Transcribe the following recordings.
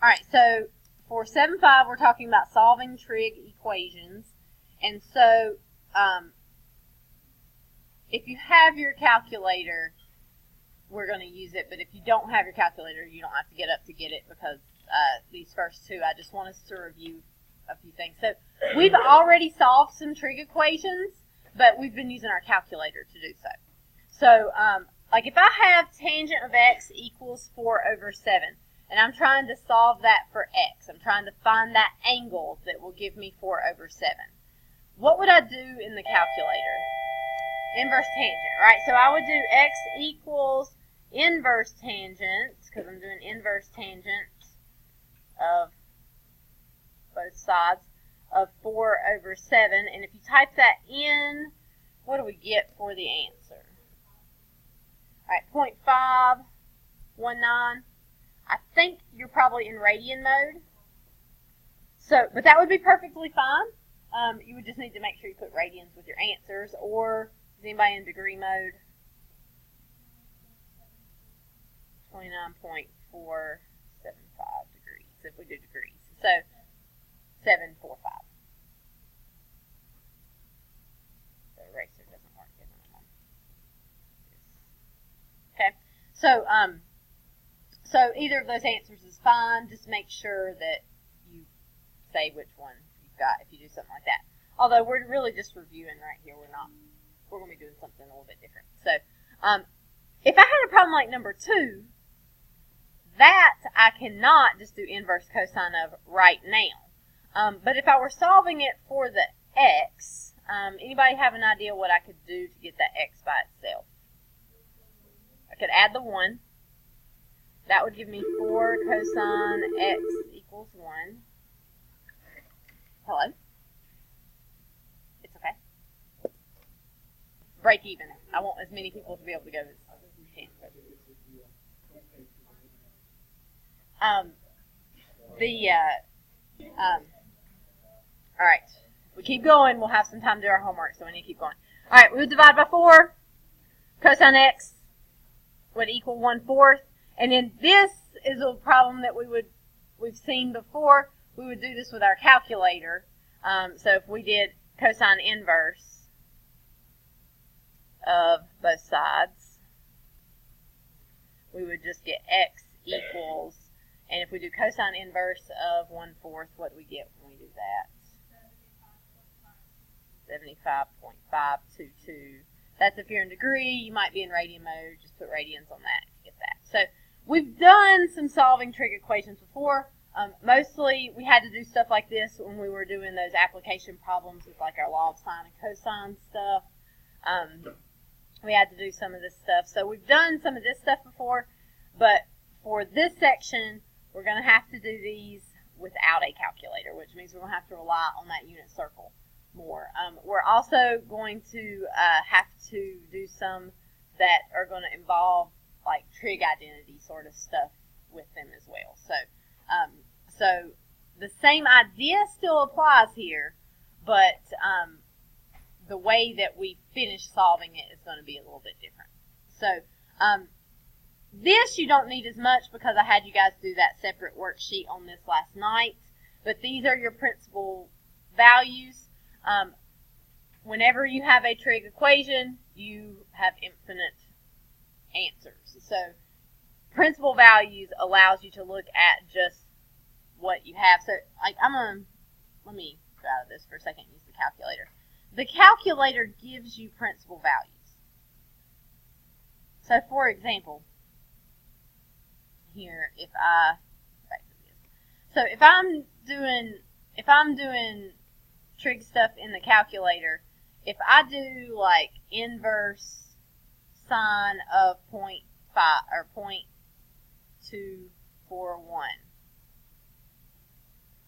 Alright, so for 7.5, we're talking about solving trig equations. And so, if you have your calculator, we're going to use it. But if you don't have your calculator, you don't have to get up to get it, because these first two, I just want us to review a few things. So, we've already solved some trig equations, but we've been using our calculator to do so. So, like if I have tangent of x equals 4 over 7, and I'm trying to solve that for x, I'm trying to find that angle that will give me 4 over 7. What would I do in the calculator? Inverse tangent, right? So I would do x equals inverse tangent, because I'm doing inverse tangent of both sides of 4 over 7. And if you type that in, what do we get for the answer? All right, 0.519. I think you're probably in radian mode. So, but that would be perfectly fine. You would just need to make sure you put radians with your answers. Or is anybody in degree mode? 29.475 degrees, if we do degrees. So 745. The eraser doesn't work. Okay. So either of those answers is fine. Just make sure that you say which one you've got if you do something like that. Although we're really just reviewing right here. We're going to be doing something a little bit different. So if I had a problem like number 2, that I cannot just do inverse cosine of right now. But if I were solving it for the x, anybody have an idea what I could do to get that x by itself? I could add the 1. That would give me 4 cosine x equals 1. Hello? It's okay. Break even. I want as many people to be able to go as you can. Alright. If we keep going, we'll have some time to do our homework, so we need to keep going. Alright, we would divide by 4. Cosine x would equal 1/4. And then this is a problem that we've seen before. We would do this with our calculator. So if we did cosine inverse of both sides, we would just get x equals, and if we do cosine inverse of 1/4, what do we get when we do that? 75.522. That's if you're in degree. You might be in radian mode. Just put radians on that to get that. So we've done some solving trig equations before. Mostly we had to do stuff like this when we were doing those application problems with like our law of sine and cosine stuff. We had to do some of this stuff. So we've done some of this stuff before, but for this section, we're going to have to do these without a calculator, which means we're going to have to rely on that unit circle more. We're also going to have to do some that are going to involve like trig identity sort of stuff with them as well. So the same idea still applies here, but the way that we finish solving it is going to be a little bit different. So this you don't need as much because I had you guys do that separate worksheet on this last night, but these are your principal values. Whenever you have a trig equation, you have infinite answers. So principal values allows you to look at just what you have. So like let me go out of this for a second and use the calculator. The calculator gives you principal values. So for example, here if I'm doing trig stuff in the calculator, if I do like inverse sine of 0.5 or 0.241,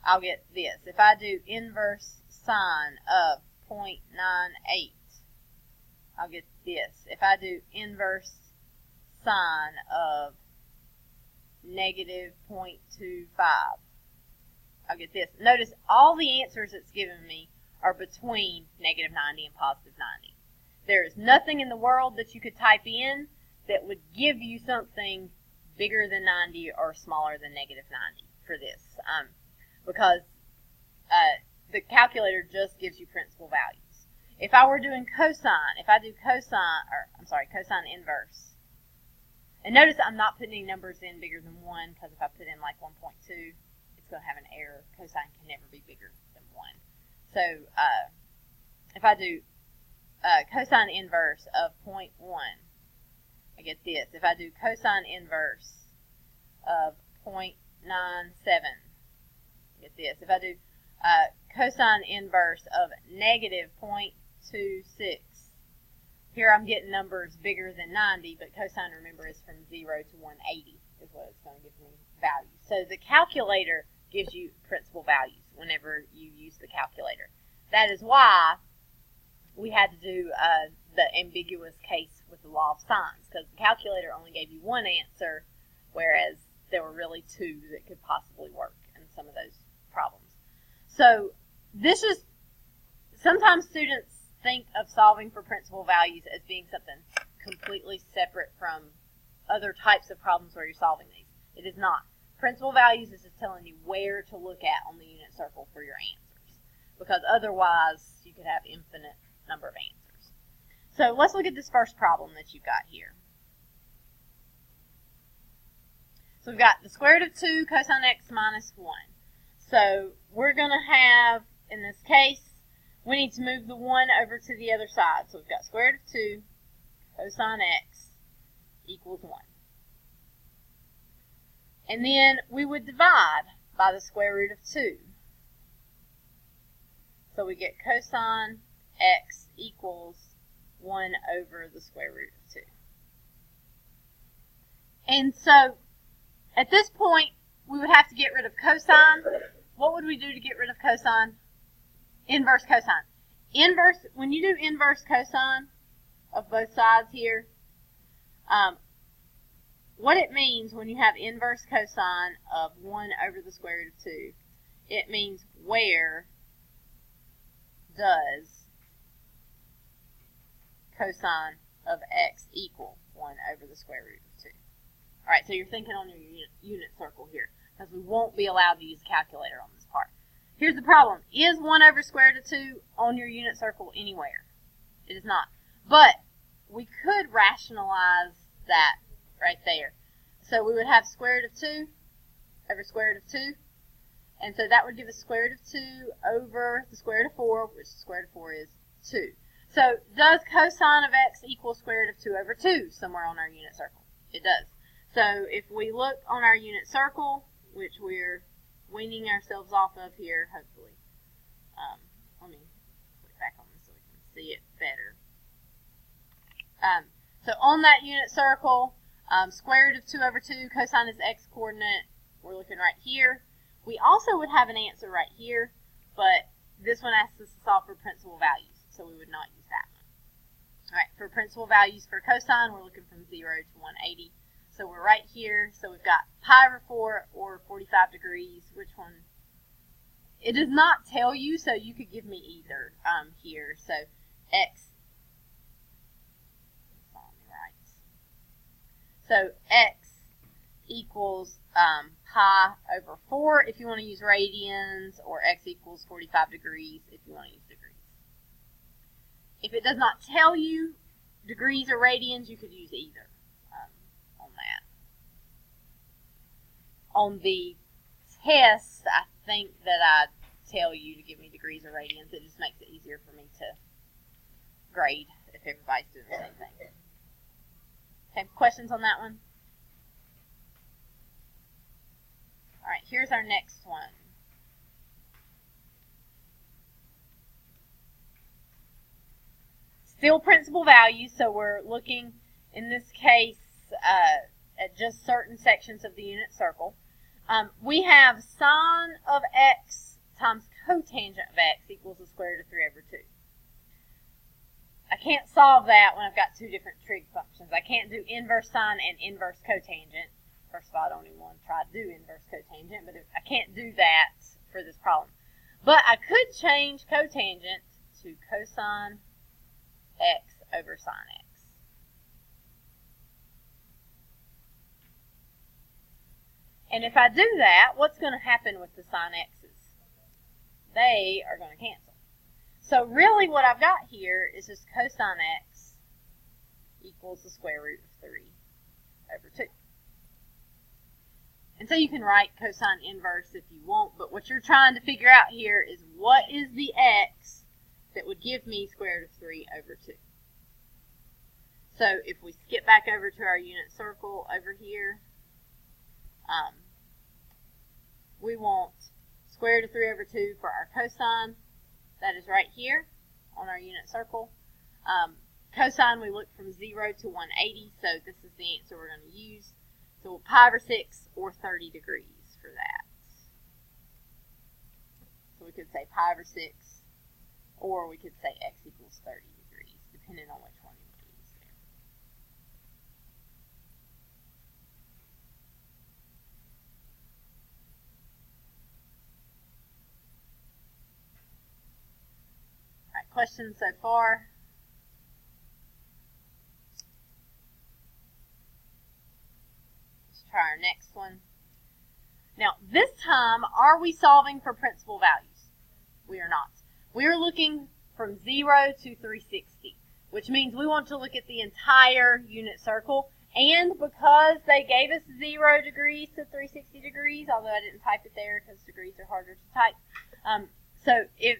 I'll get this. If I do inverse sine of 0.98, I'll get this. If I do inverse sine of negative 0.25, I'll get this. Notice all the answers it's given me are between negative 90 and positive 90. There is nothing in the world that you could type in that would give you something bigger than 90 or smaller than negative for this because the calculator just gives you principal values. If I were doing cosine, if I do cosine inverse, and notice I'm not putting any numbers in bigger than 1, because if I put in like 1.2, it's going to have an error. Cosine can never be bigger than 1. So if I do cosine inverse of 0.1, I get this. If I do cosine inverse of 0.97, I get this. If I do cosine inverse of negative 0.26, here I'm getting numbers bigger than 90, but cosine, remember, is from 0 to 180 is what it's going to give me values. So the calculator gives you principal values whenever you use the calculator. That is why we had to do the ambiguous case with the law of sines, because the calculator only gave you one answer, whereas there were really two that could possibly work in some of those problems. So this is, sometimes students think of solving for principal values as being something completely separate from other types of problems where you're solving these. It is not. Principal values is just telling you where to look at on the unit circle for your answers, because otherwise you could have infinite number of answers. So let's look at this first problem that you've got here. So we've got the square root of 2 cosine x minus 1. So we're going to have, in this case, we need to move the 1 over to the other side. So we've got square root of 2 cosine x equals 1. And then we would divide by the square root of 2. So we get cosine x equals 1 over the square root of 2. And so at this point, we would have to get rid of cosine. What would we do to get rid of cosine? Inverse cosine. Inverse, when you do inverse cosine of both sides here, what it means when you have inverse cosine of 1 over the square root of 2, it means where does cosine of x equal 1 over the square root of 2. All right, so you're thinking on your unit circle here, because we won't be allowed to use a calculator on this part. Here's the problem. Is 1 over square root of 2 on your unit circle anywhere? It is not. But we could rationalize that right there. So we would have square root of 2 over square root of 2. And so that would give us square root of 2 over the square root of 4, which the square root of 4 is 2. So does cosine of x equal square root of 2 over 2 somewhere on our unit circle? It does. So if we look on our unit circle, which we're weaning ourselves off of here, hopefully. Let me click back on this so we can see it better. So on that unit circle, square root of 2 over 2, cosine is x coordinate, we're looking right here. We also would have an answer right here, but this one asks us to solve for principal values, so we would not use that one. All right, for principal values for cosine, we're looking from 0 to 180. So we're right here. So we've got pi over 4 or 45 degrees. Which one? It does not tell you, so you could give me either here. So x. So x equals pi over 4 if you want to use radians, or x equals 45 degrees if you want to use degrees. If it does not tell you degrees or radians, you could use either on that. On the test, I think that I tell you to give me degrees or radians. It just makes it easier for me to grade if everybody's doing the same thing. Okay, questions on that one? All right, here's our next one. Still principal values, so we're looking, in this case, at just certain sections of the unit circle. We have sine of x times cotangent of x equals the square root of 3 over 2. I can't solve that when I've got two different trig functions. I can't do inverse sine and inverse cotangent. First of all, I don't even want to try to do inverse cotangent, but I can't do that for this problem. But I could change cotangent to cosine x over sine x. And if I do that, what's going to happen with the sine x's? They are going to cancel. So really what I've got here is just cosine x equals the square root of 3 over 2. And so you can write cosine inverse if you want, but what you're trying to figure out here is what is the x that would give me square root of 3 over 2. So if we skip back over to our unit circle over here, we want square root of 3 over 2 for our cosine. That is right here on our unit circle. Cosine, we look from 0 to 180, so this is the answer we're going to use. So pi over 6 or 30 degrees for that. So we could say pi over 6, or we could say x equals 30 degrees, depending on which one you want to use there. All right, questions so far? Try our next one. Now, this time, are we solving for principal values? We are not. We are looking from 0 to 360, which means we want to look at the entire unit circle. And because they gave us 0 degrees to 360 degrees, although I didn't type it there because degrees are harder to type. So if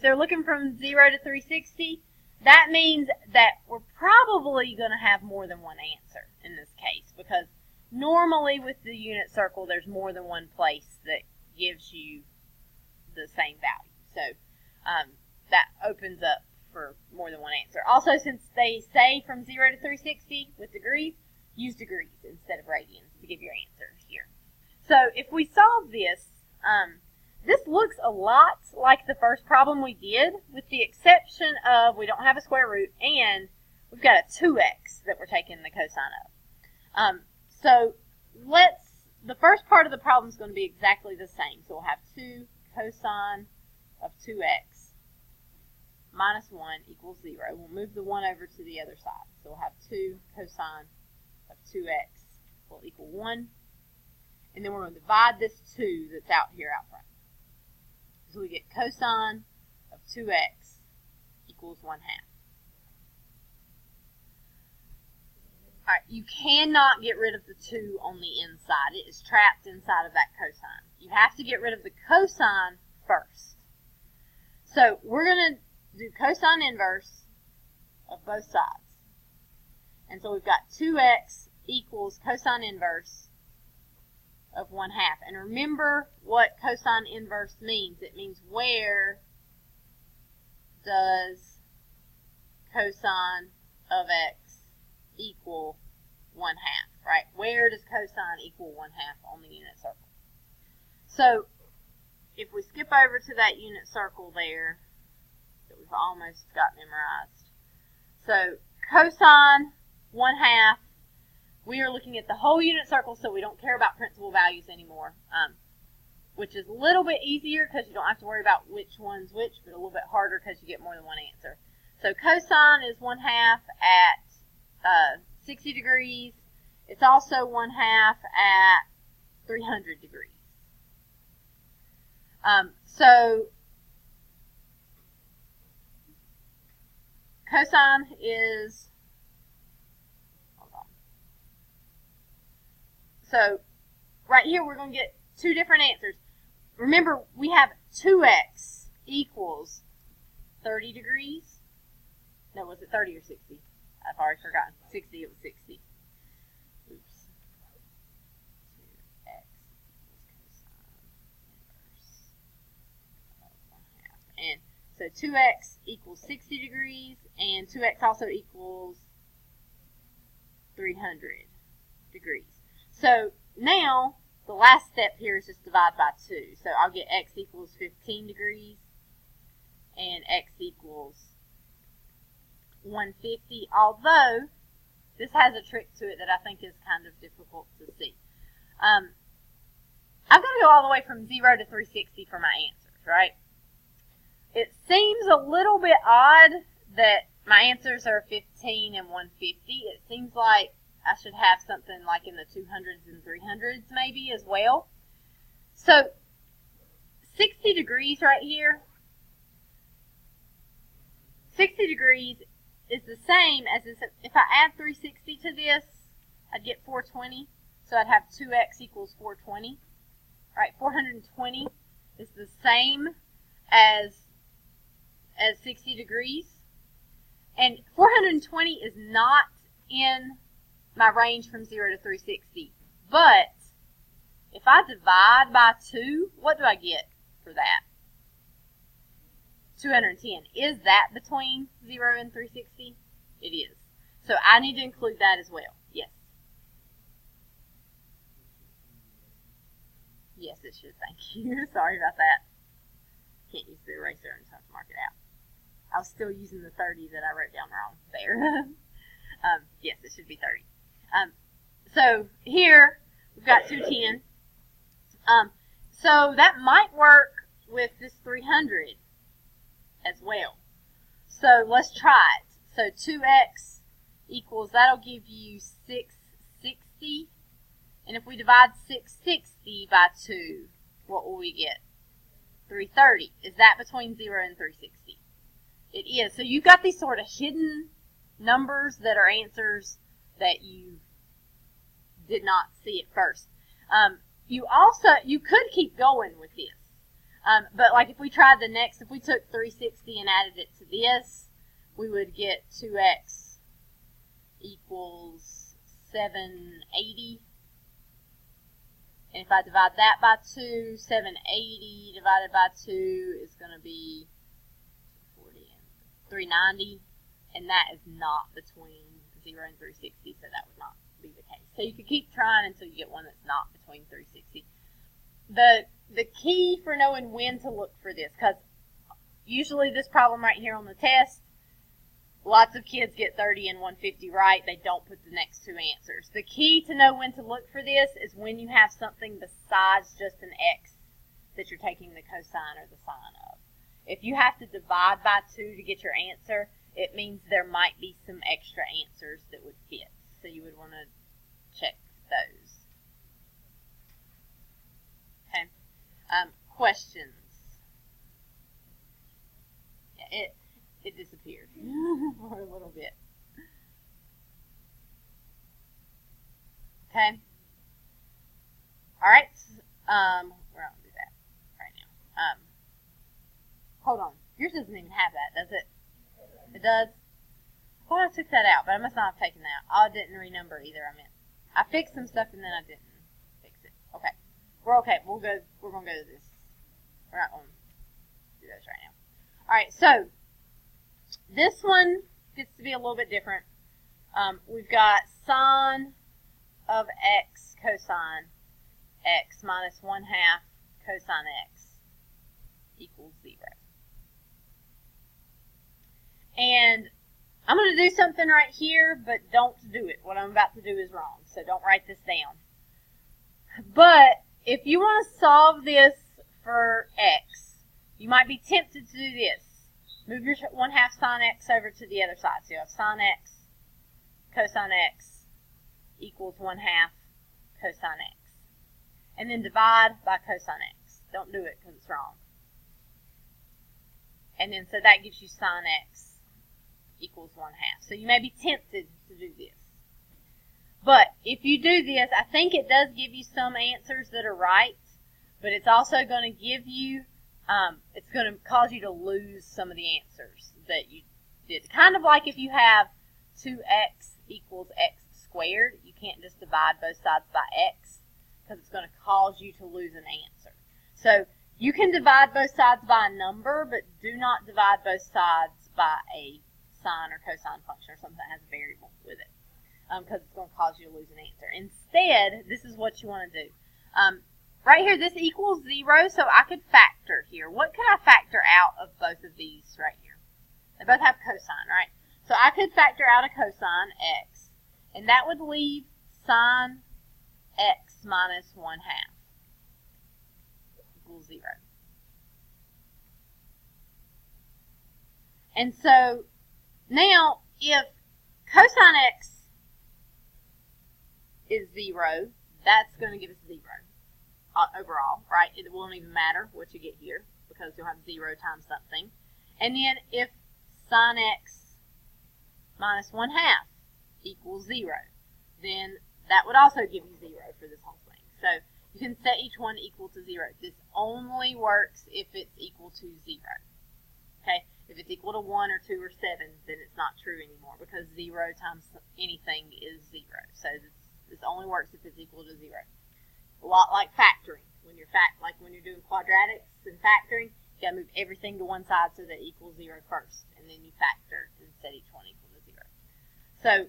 they're looking from 0 to 360, that means that we're probably going to have more than one answer in this case, because normally with the unit circle, there's more than one place that gives you the same value. So that opens up for more than one answer. Also, since they say from 0 to 360 with degrees, use degrees instead of radians to give your answer here. So if we solve this, this looks a lot like the first problem we did, with the exception of we don't have a square root and we've got a 2x that we're taking the cosine of. So the first part of the problem is going to be exactly the same. So we'll have 2 cosine of 2x minus 1 equals 0. We'll move the 1 over to the other side. So we'll have 2 cosine of 2x will equal 1. And then we're going to divide this 2 that's out here out front. So we get cosine of 2x equals 1/2. Alright, you cannot get rid of the 2 on the inside. It is trapped inside of that cosine. You have to get rid of the cosine first. So we're going to do cosine inverse of both sides. And so we've got 2x equals cosine inverse of 1/2. And remember what cosine inverse means. It means where does cosine of x equal 1/2, right? Where does cosine equal 1/2 on the unit circle? So if we skip over to that unit circle there that we've almost got memorized. So cosine 1/2, we are looking at the whole unit circle, so we don't care about principal values anymore, which is a little bit easier because you don't have to worry about which one's which, but a little bit harder because you get more than one answer. So cosine is 1/2 at 60 degrees. It's also 1/2 at 300 degrees. So cosine is, hold on. So right here we're going to get two different answers. Remember, we have 2x equals 30 degrees. No, was it 30 or 60? I've already forgotten. 60, it was 60. Oops. 2x equals cosine inverse of 1/2. And so 2x equals 60 degrees, and 2x also equals 300 degrees. So now, the last step here is just divide by 2. So I'll get x equals 15 degrees, and x equals 150, although this has a trick to it that I think is kind of difficult to see. I'm going to go all the way from 0 to 360 for my answers, right? It seems a little bit odd that my answers are 15 and 150. It seems like I should have something like in the 200s and 300s maybe as well. So 60 degrees right here, 60 degrees is the same as if I add 360 to this, I'd get 420. So I'd have 2x equals 420. All right, 420 is the same as 60 degrees. And 420 is not in my range from 0 to 360. But if I divide by 2, what do I get for that? 210. Is that between 0 and 360? It is. So I need to include that as well. Yes. Yes, it should. Thank you. Sorry about that. Can't use the eraser and have to mark it out. I was still using the 30 that I wrote down wrong there. Yes, it should be 30. So here we've got 210. So that might work with this 300 as well. So let's try it. So 2x equals, that'll give you 660. And if we divide 660 by 2, what will we get? 330. Is that between 0 and 360? It is. So you've got these sort of hidden numbers that are answers that you did not see at first. You could keep going with this. But like if we tried the next, if we took 360 and added it to this, we would get 2x equals 780. And if I divide that by 2, 780 divided by 2 is going to be 390, and that is not between 0 and 360, so that would not be the case. So you could keep trying until you get one that's not between 360. The key for knowing when to look for this, because usually this problem right here on the test, lots of kids get 30 and 150 right. They don't put the next two answers. The key to know when to look for this is when you have something besides just an x that you're taking the cosine or the sine of. If you have to divide by 2 to get your answer, it means there might be some extra answers that would fit. So you would want to check those. Okay. Questions? Yeah, it disappeared for a little bit. Okay. All right. We're not gonna do that right now. Hold on. Yours doesn't even have that, does it? It does? I thought I took that out, but I must not have taken that out. I didn't renumber either. I fixed some stuff and then I didn't fix it. Okay. We're okay. We're gonna go to this. We're not gonna do those right now. Alright, so this one gets to be a little bit different. We've got sine of x cosine x minus 1/2 cosine x equals 0. And I'm going to do something right here, but don't do it. What I'm about to do is wrong, so don't write this down. But if you want to solve this for x, you might be tempted to do this. Move your 1/2 sine x over to the other side. So you have sine x cosine x equals 1/2 cosine x. And then divide by cosine x. Don't do it because it's wrong. And then so that gives you sine x equals 1/2. So you may be tempted to do this. But if you do this, I think it does give you some answers that are right, but it's also going to give you, it's going to cause you to lose some of the answers that you did. Kind of like if you have 2x equals x squared, you can't just divide both sides by x because it's going to cause you to lose an answer. So you can divide both sides by a number, but do not divide both sides by a sine or cosine function or something that has a variable with it, because it's going to cause you to lose an answer. Instead, this is what you want to do. Right here, this equals 0, so I could factor here. What could I factor out of both of these right here? They both have cosine, right? So I could factor out a cosine, x, and that would leave sine x minus 1/2 equals 0. And so now, if cosine x is 0, that's going to give us 0 overall, right? It won't even matter what you get here because you'll have 0 times something. And then if sine x minus 1/2 equals 0, then that would also give you 0 for this whole thing. So you can set each one equal to 0. This only works if it's equal to 0. Okay? If it's equal to 1 or 2 or 7, then it's not true anymore because 0 times anything is 0. So this only works if it's equal to 0. A lot like factoring. When you're doing quadratics and factoring, you got to move everything to one side so that it equals 0 first, and then you factor and set each one equal to 0. So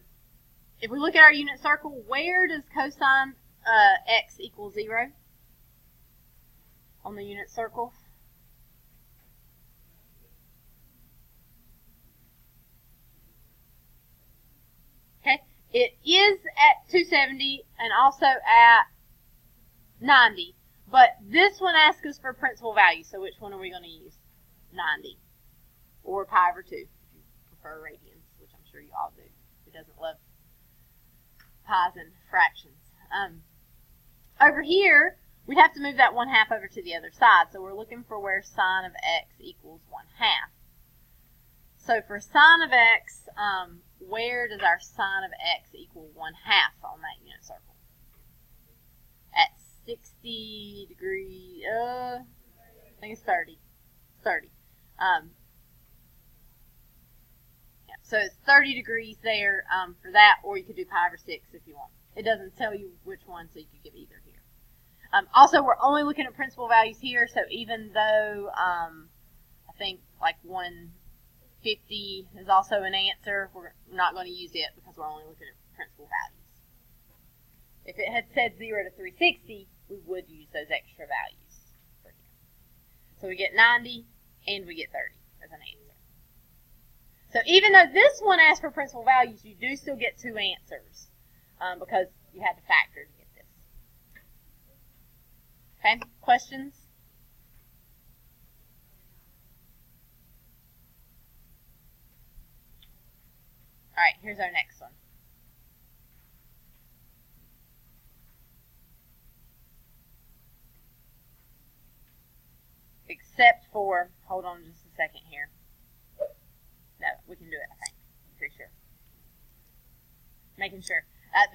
if we look at our unit circle, where does cosine x equal 0 on the unit circle? Okay, it is at 270 and also at 90, but this one asks us for principal value, so which one are we going to use? 90, or pi over 2, if you prefer radians, which I'm sure you all do. Who doesn't love pi's and fractions? Over here, we'd have to move that 1/2 over to the other side, so we're looking for where sine of x equals 1/2. So for sine of x, where does our sine of x equal 1/2 on that unit circle? At 60 degrees, I think it's 30. It's 30. Yeah, so it's 30 degrees there for that, or you could do pi over 6 if you want. It doesn't tell you which one, so you could give either here. Also, we're only looking at principal values here, so even though I think like 150 is also an answer, we're not going to use it because we're only looking at principal values. If it had said 0 to 360, we would use those extra values for here. So we get 90 and we get 30 as an answer. So even though this one asks for principal values, you do still get 2 answers because you had to factor to get this. Okay, questions? All right, here's our next one. Except for, hold on just a second here. No, we can do it, I think. I'm pretty sure. Making sure.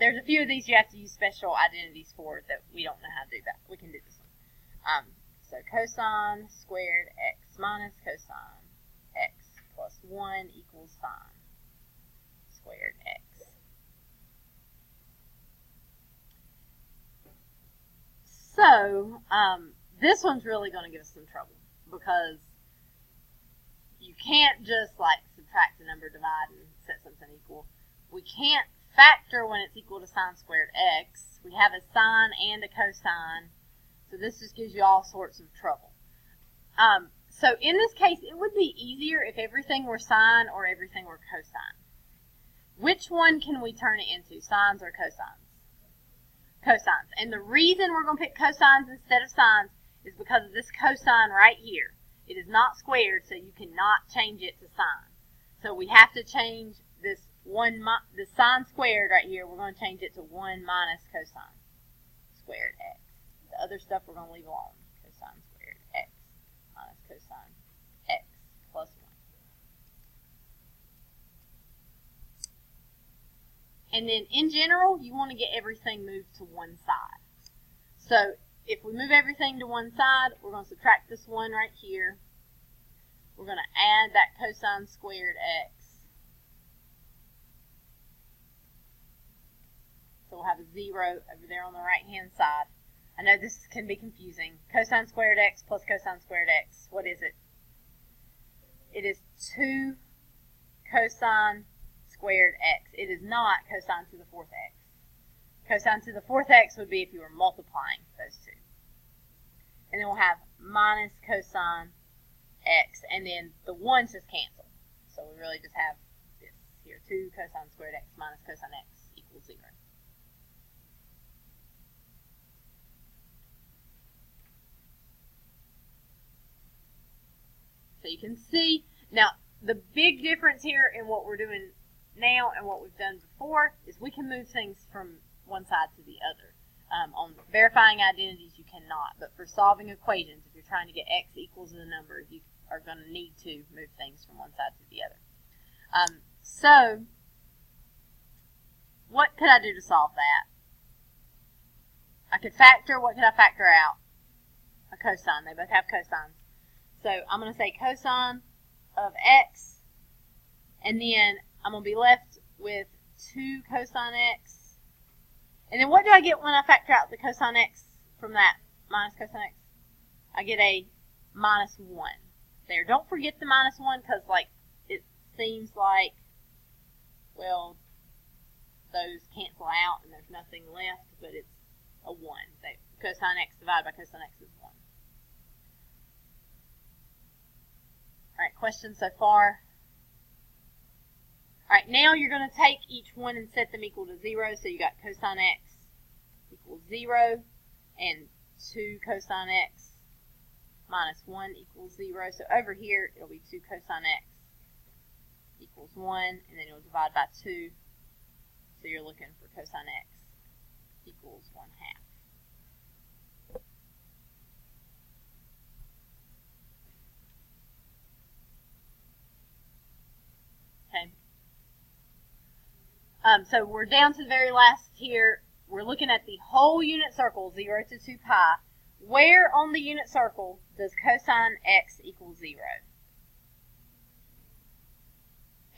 There's a few of these you have to use special identities for that we don't know how to do, but we can do this one. So cosine squared x minus cosine x plus 1 equals sine squared x. So, this one's really going to give us some trouble because you can't just like subtract a number, divide, and set something equal. We can't factor when it's equal to sine squared x. We have a sine and a cosine, so this just gives you all sorts of trouble. So in this case, it would be easier if everything were sine or everything were cosine. Which one can we turn it into, sines or cosines? Cosines. And the reason we're going to pick cosines instead of sines is because of this cosine right here. It is not squared, so you cannot change it to sine. So we have to change this the sine squared right here. We're going to change it to 1 minus cosine squared x. The other stuff we're going to leave alone. Cosine squared x minus cosine x plus 1. And then in general, you want to get everything moved to one side. So if we move everything to one side, we're going to subtract this 1 right here. We're going to add that cosine squared x. So we'll have a 0 over there on the right-hand side. I know this can be confusing. Cosine squared x plus cosine squared x, what is it? It is 2 cosine squared x. It is not cosine to the 4th x. Cosine to the 4th x would be if you were multiplying those two. And then we'll have minus cosine x, and then the 1's just cancel. So we really just have this here, 2 cosine squared x minus cosine x equals 0. So you can see, now the big difference here in what we're doing now and what we've done before is we can move things from one side to the other. On verifying identities, you cannot, but for solving equations, if you're trying to get x equals a number, you are going to need to move things from one side to the other. So, what could I do to solve that? I could factor. What could I factor out? A cosine. They both have cosines. So, I'm going to say cosine of x, and then I'm going to be left with 2 cosine x. And then what do I get when I factor out the cosine x from that minus cosine x? I get a minus 1 there. Don't forget the minus 1 because, like, it seems like, well, those cancel out and there's nothing left, but it's a 1. Cosine x divided by cosine x is 1. Alright, questions so far? Alright, now you're going to take each one and set them equal to 0. So you got cosine x equals 0 and 2 cosine x minus 1 equals 0. So over here, it'll be 2 cosine x equals 1, and then it'll divide by 2. So you're looking for cosine x equals 1/2. Okay. So we're down to the very last here. We're looking at the whole unit circle, 0 to 2 pi. Where on the unit circle does cosine x equal 0?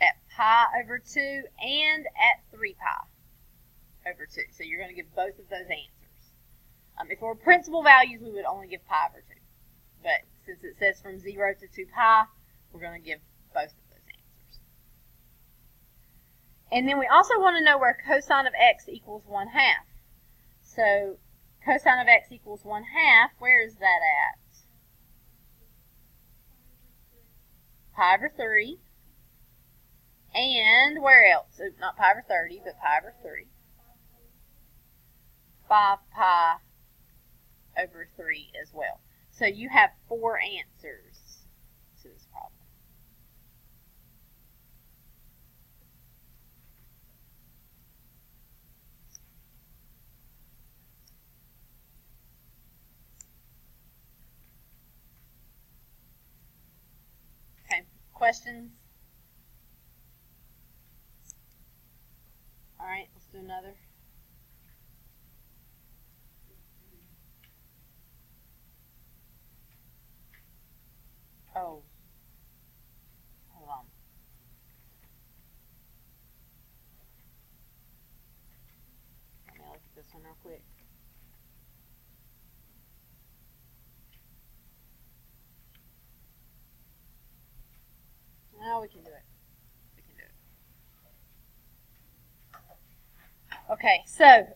At pi over 2 and at 3 pi over 2. So you're going to give both of those answers. If it were principal values, we would only give pi over 2. But since it says from 0 to 2 pi, we're going to give both of those answers. And then we also want to know where cosine of x equals 1/2. So cosine of x equals 1/2, where is that at? Pi over 3. And where else? So not pi over 30, but pi over 3. 5 pi over 3 as well. So you have 4 answers to this problem. Okay, questions? All right, let's do another. Oh, hold on. Let me look at this one real quick. Now we can do it. We can do it. Okay, so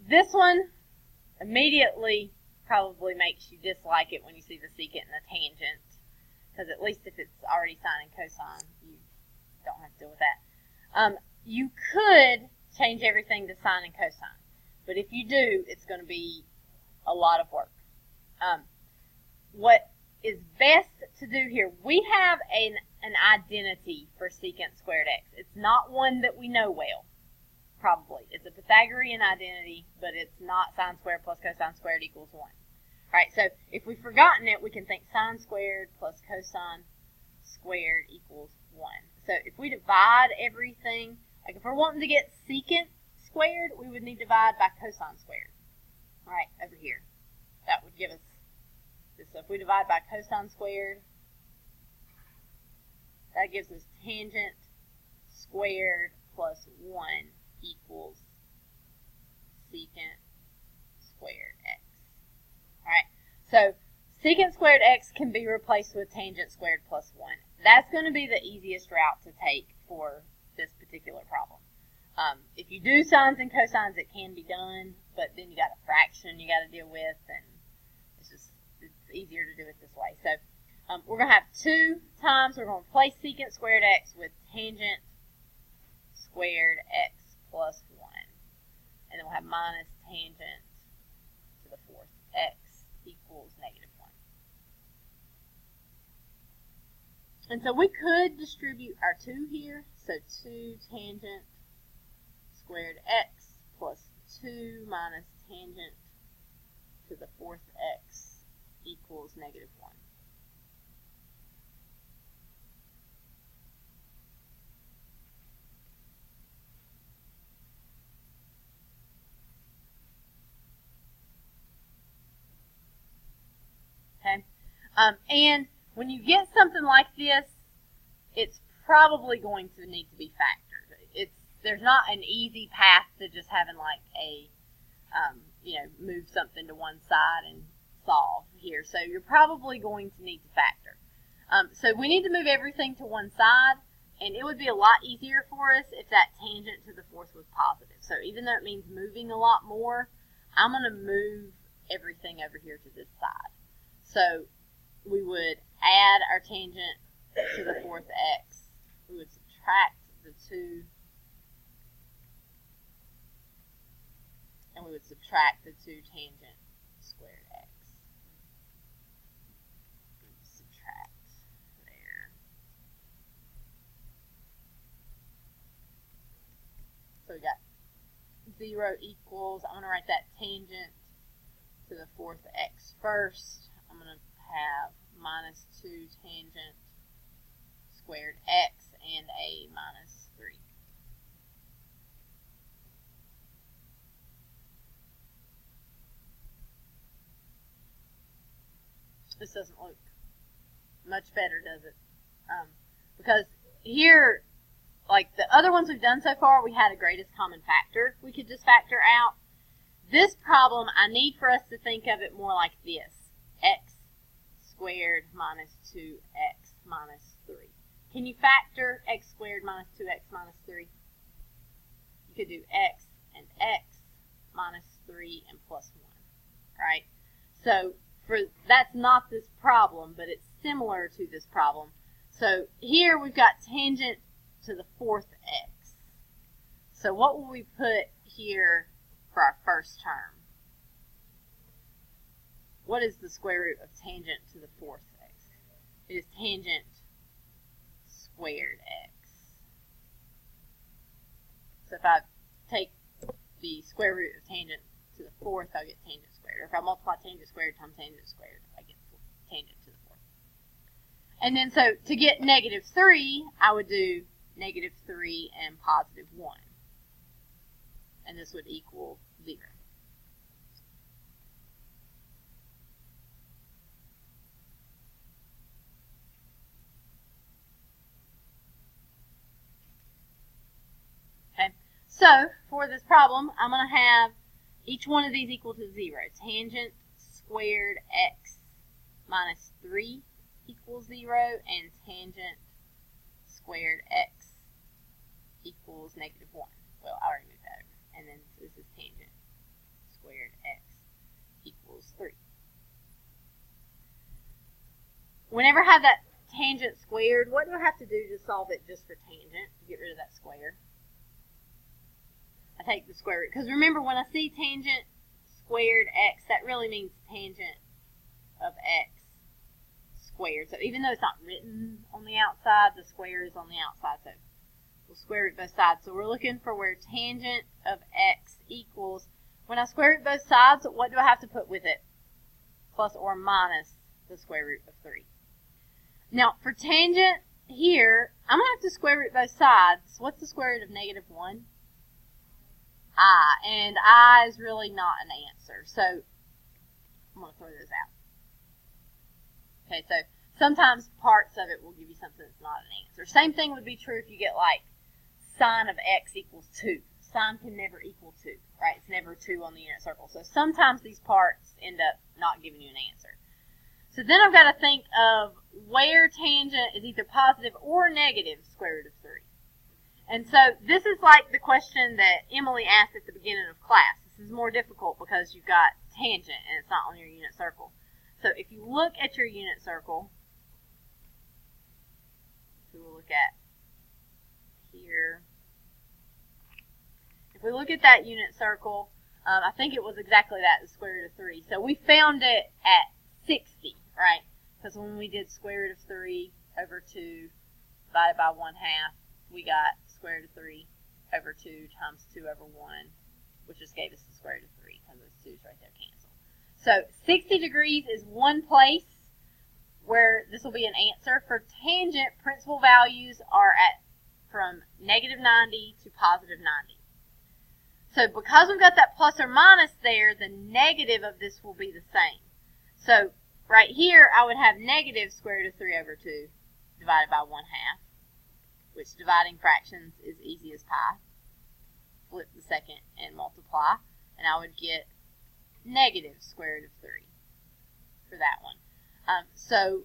this one immediately probably makes you dislike it when you see the secant and the tangent. Because at least if it's already sine and cosine, you don't have to deal with that. You could change everything to sine and cosine. But if you do, it's going to be a lot of work. What is best to do here, we have an identity for secant squared x. It's not one that we know well, probably. It's a Pythagorean identity, but it's not sine squared plus cosine squared equals 1. Alright, so if we've forgotten it, we can think sine squared plus cosine squared equals 1. So if we divide everything, like if we're wanting to get secant squared, we would need to divide by cosine squared. Alright, over here. That would give us this. So if we divide by cosine squared, that gives us tangent squared plus 1 equals secant squared x. Alright, so secant squared x can be replaced with tangent squared plus 1. That's going to be the easiest route to take for this particular problem. If you do sines and cosines, it can be done, but then you got a fraction you got to deal with, and it's easier to do it this way. So we're going to have 2 times, we're going to replace secant squared x with tangent squared x plus 1. And then we'll have minus tangent to the 4th x equals negative 1. And so we could distribute our 2 here. So 2 tangent squared x plus 2 minus tangent to the fourth x equals negative 1. Okay, and when you get something like this, it's probably going to need to be factored. There's not an easy path to just having like a, move something to one side and solve here. So you're probably going to need to factor. So we need to move everything to one side, and it would be a lot easier for us if that tangent to the fourth was positive. So even though it means moving a lot more, I'm going to move everything over here to this side. So we would add our tangent to the fourth x. We would subtract the 2, and we would subtract the 2 tangent squared x. Subtract there. So we got 0 equals, I'm going to write that tangent to the fourth x first. I'm going to have minus 2 tangent squared x and a minus 3. This doesn't look much better, does it? Because here, like the other ones we've done so far, we had a greatest common factor we could just factor out. This problem, I need for us to think of it more like this. X squared minus 2x minus 3. Can you factor x squared minus 2x minus 3? You could do x and x minus 3 and plus 1, right? So that's not this problem, but it's similar to this problem. So here we've got tangent to the fourth x. So what will we put here for our first term? What is the square root of tangent to the fourth x? It is tangent squared x. So if I take the square root of tangent to the fourth, I'll get tangent squared. Or if I multiply tangent squared times tangent squared, I get tangent to the fourth. And then so to get negative 3, I would do negative 3 and positive 1. And this would equal 0. Okay, so for this problem, I'm going to have each one of these equal to 0. Tangent squared x minus 3 equals 0, and tangent squared x equals negative 1. Well, I already moved that over. And then this is tangent squared x equals 3. Whenever I have that tangent squared, what do I have to do to solve it just for tangent, to get rid of that square? I take the square root. Because remember, when I see tangent squared x, that really means tangent of x squared. So even though it's not written on the outside, the square is on the outside. So we'll square root both sides. So we're looking for where tangent of x equals. When I square root both sides, what do I have to put with it? Plus or minus the square root of 3. Now, for tangent here, I'm going to have to square root both sides. What's the square root of negative 1? I. And I is really not an answer. So I'm going to throw those out. Okay, so sometimes parts of it will give you something that's not an answer. Same thing would be true if you get like sine of x equals 2. Sine can never equal 2, right? It's never 2 on the unit circle. So sometimes these parts end up not giving you an answer. So then I've got to think of where tangent is either positive or negative square root of 3. And so this is like the question that Emily asked at the beginning of class. This is more difficult because you've got tangent and it's not on your unit circle. So if you look at your unit circle, so we'll look at here. If we look at that unit circle, I think it was exactly that, the square root of 3. So we found it at 60, right? Because when we did square root of 3 over 2 divided by 1/2, we got square root of 3 over 2 times 2 over 1 which just gave us the square root of 3, because those 2's right there cancel. So 60 degrees is one place where this will be an answer. For tangent, principal values are at from negative 90 to positive 90. So because we've got that plus or minus there, the negative of this will be the same. So right here, I would have negative square root of 3 over 2 divided by 1/2, which dividing fractions is easy as pie. Flip the second and multiply, and I would get negative square root of 3 for that one. So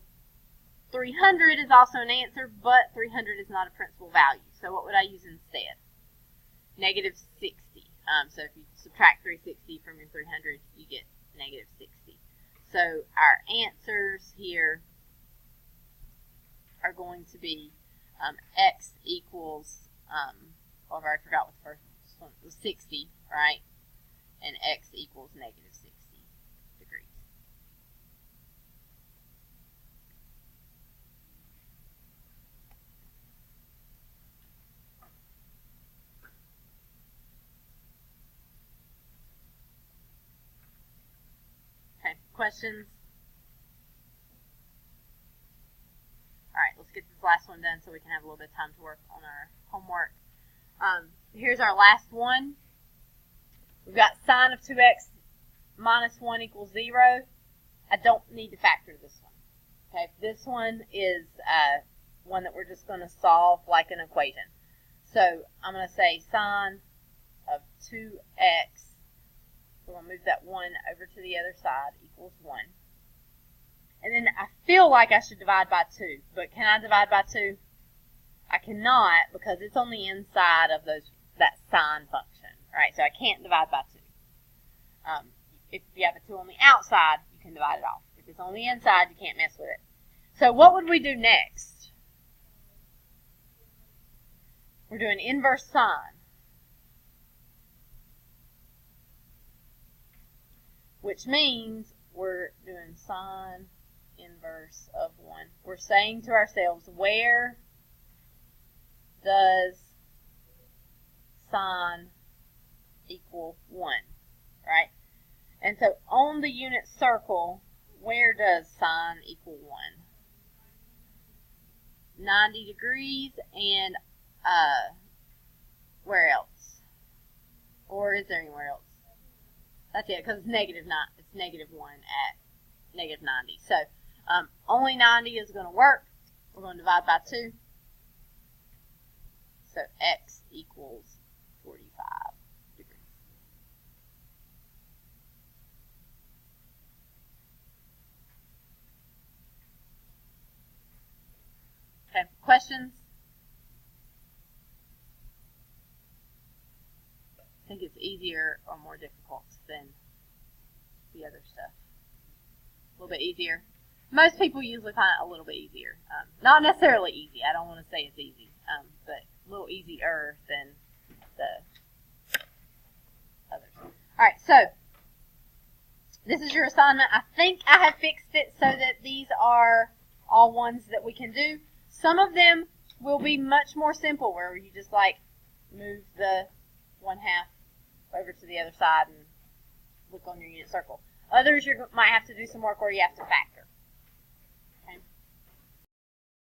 300 is also an answer, but 300 is not a principal value. So what would I use instead? Negative 60. So if you subtract 360 from your 300, you get negative 60. So our answers here are going to be x equals, well, I've already forgot what the first one was, 60, right? And x equals negative 60 degrees. Okay, questions? All right, let's get this last one done so we can have a little bit of time to work on our homework. Here's our last one. We've got sine of 2x minus 1 equals 0. I don't need to factor this one. Okay, this one is one that we're just going to solve like an equation. So I'm going to say sine of 2x, so we'll move that 1 over to the other side, equals 1. And then I feel like I should divide by 2, but can I divide by 2? I cannot, because it's on the inside of that sine function, right? So I can't divide by 2. If you have a 2 on the outside, you can divide it off. If it's on the inside, you can't mess with it. So what would we do next? We're doing inverse sine, which means we're doing sine inverse of 1. We're saying to ourselves, where does sine equal 1, right? And so on the unit circle, where does sine equal 1? 90 degrees, and where else? Or is there anywhere else? That's it, because it's negative 1 at negative 90. So only 90 is going to work. We're going to divide by 2. So x equals 45 degrees. Okay, questions? I think it's easier or more difficult than the other stuff. A little bit easier. Most people usually find it a little bit easier. Not necessarily easy. I don't want to say it's easy, but a little easier than the others. All right, so this is your assignment. I think I have fixed it so that these are all ones that we can do. Some of them will be much more simple, where you just like move the 1/2 over to the other side and look on your unit circle. Others you might have to do some work where you have to factor.